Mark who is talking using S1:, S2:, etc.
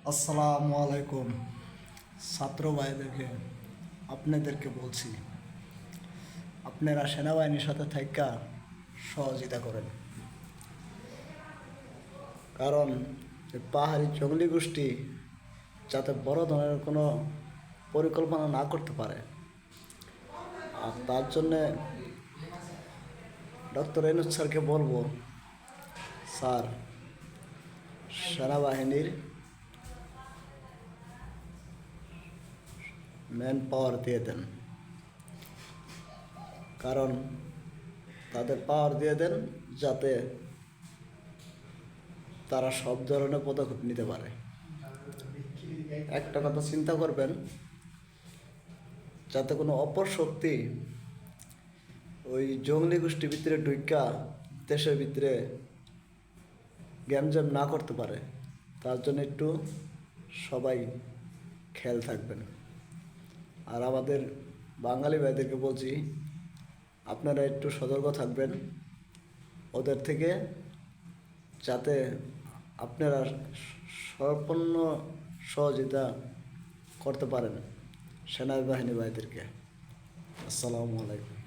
S1: আসসালামু আলাইকুম। ছাত্র ভাইদেরকে আপনাদেরকে বলছি, আপনারা সেনাবাহিনীর সাথে থাইকা সহযোগিতা করেন। কারণ এই পাহাড়ি জঙ্গলি গোষ্ঠী যাতে বড় ধরনের কোনো পরিকল্পনা না করতে পারে, আর তার জন্যে ডক্টর ইউনূস স্যারকে বলবো, স্যার সেনাবাহিনীর ম্যান পাওয়ার দিয়ে দেন। কারণ তাদের পাওয়ার দিয়ে দেন যাতে তারা সব ধরনের পদক্ষেপ নিতে পারে। একটা কথা চিন্তা করবেন, যাতে কোনো অপর শক্তি ওই জঙ্গলি গোষ্ঠীর ভিতরে ঢুইকা দেশের ভিতরে গ্যামজ্যাম না করতে পারে, তার জন্য একটু সবাই খেয়াল থাকবেন। আর আমাদের বাঙালি ভাইদেরকে বলছি, আপনারা একটু সতর্ক থাকবেন ওদের থেকে, যাতে আপনারা সম্পূর্ণ সহযোগিতা করতে পারেন সেনাবাহিনী ভাইদেরকে। আসসালামু আলাইকুম।